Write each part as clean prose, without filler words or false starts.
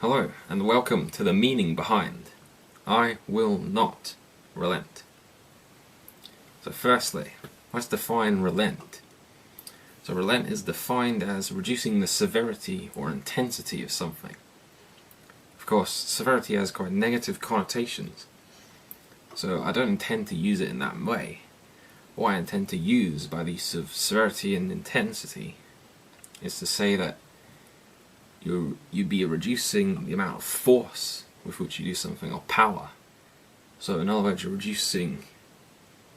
Hello, and welcome to the meaning behind I Will Not Relent. So firstly, let's define relent. So relent is defined as reducing the severity or intensity of something. Of course, severity has quite negative connotations, so I don't intend to use it in that way. What I intend to use by the use of severity and intensity is to say that you'd be reducing the amount of force with which you do something, or power. So in other words, you're reducing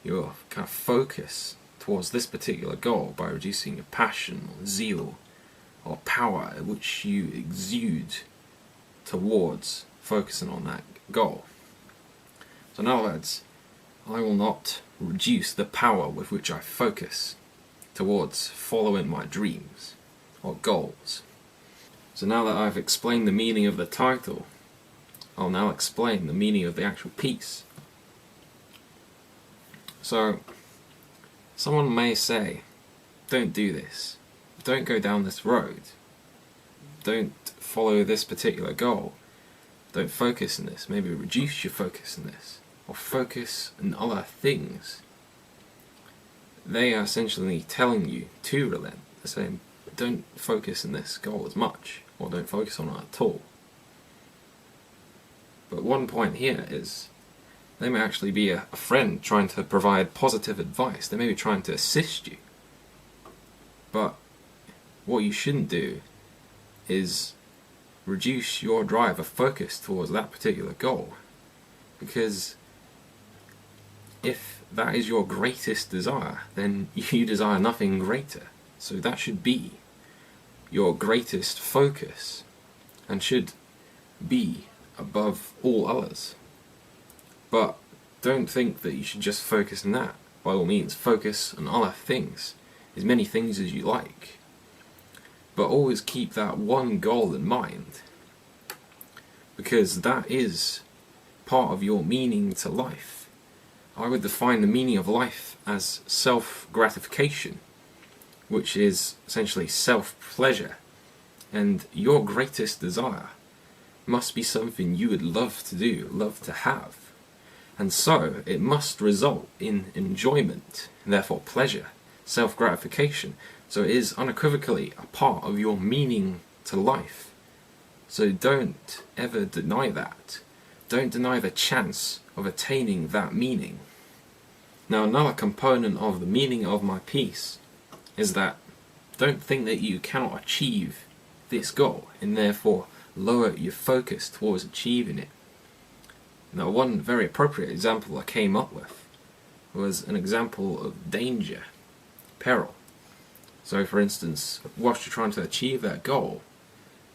your kind of focus towards this particular goal by reducing your passion or zeal or power which you exude towards focusing on that goal. So in other words, I will not reduce the power with which I focus towards following my dreams or goals. So now that I've explained the meaning of the title, I'll now explain the meaning of the actual piece. So, someone may say, don't do this, don't go down this road, don't follow this particular goal, don't focus on this, maybe reduce your focus on this, or focus on other things. They are essentially telling you to relent. They're saying, don't focus on this goal as much, or don't focus on it at all. But one point here is, they may actually be a friend trying to provide positive advice. They may be trying to assist you. But what you shouldn't do is reduce your drive or focus towards that particular goal. Because if that is your greatest desire, then you desire nothing greater. So that should be your greatest focus and should be above all others. But don't think that you should just focus on that. By all means, focus on other things, as many things as you like. But always keep that one goal in mind, because that is part of your meaning to life. I would define the meaning of life as self-gratification, which is essentially self-pleasure, and your greatest desire must be something you would love to do, love to have. And so it must result in enjoyment, and therefore pleasure, self-gratification. So it is unequivocally a part of your meaning to life. So don't ever deny that. Don't deny the chance of attaining that meaning. Now, another component of the meaning of my piece is that don't think that you cannot achieve this goal and therefore lower your focus towards achieving it. Now, one very appropriate example I came up with was an example of danger, peril. So for instance, whilst you're trying to achieve that goal,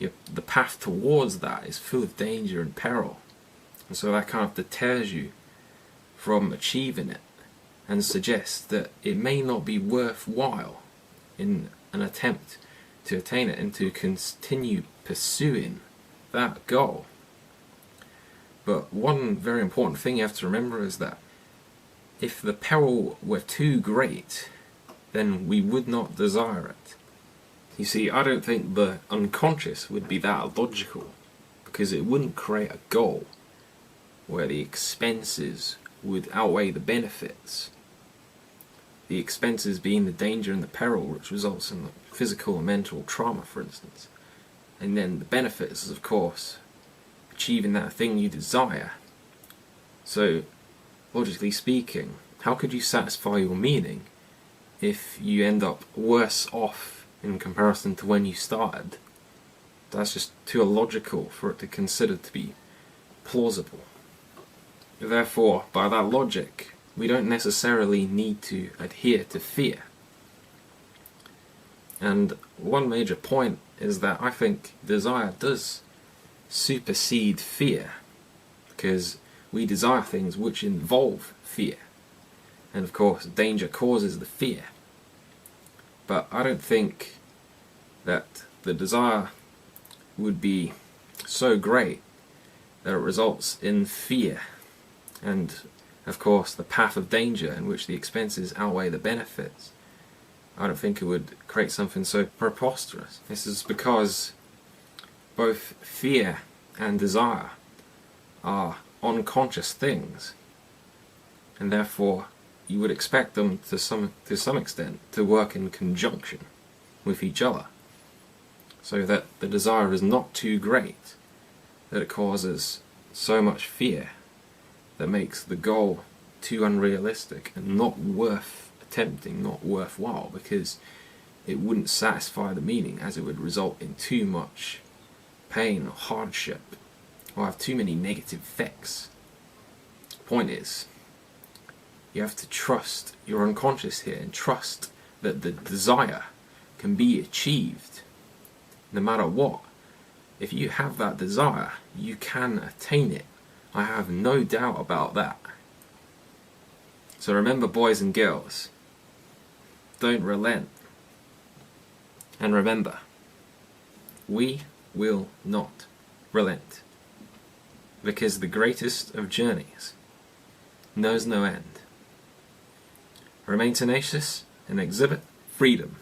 the path towards that is full of danger and peril. And so that kind of deters you from achieving it and suggests that it may not be worthwhile in an attempt to attain it and to continue pursuing that goal. But one very important thing you have to remember is that if the peril were too great, then we would not desire it. You see, I don't think the unconscious would be that logical, because it wouldn't create a goal where the expenses would outweigh the benefits. The expenses being the danger and the peril, which results in physical and mental trauma, for instance. And then the benefits is, of course, achieving that thing you desire. So, logically speaking, how could you satisfy your meaning if you end up worse off in comparison to when you started? That's just too illogical for it to consider to be plausible. Therefore, by that logic, we don't necessarily need to adhere to fear. And one major point is that I think desire does supersede fear, because we desire things which involve fear. And of course, danger causes the fear. But I don't think that the desire would be so great that it results in fear. And of course, the path of danger in which the expenses outweigh the benefits. I don't think it would create something so preposterous. This is because both fear and desire are unconscious things, and therefore you would expect them to some extent to work in conjunction with each other, so that the desire is not too great, that it causes so much fear that makes the goal too unrealistic and not worth attempting, not worthwhile, because it wouldn't satisfy the meaning, as it would result in too much pain or hardship, or have too many negative effects. Point is, you have to trust your unconscious here, and trust that the desire can be achieved no matter what. If you have that desire, you can attain it. I have no doubt about that. So remember, boys and girls, don't relent. And remember, we will not relent, because the greatest of journeys knows no end. Remain tenacious and exhibit freedom.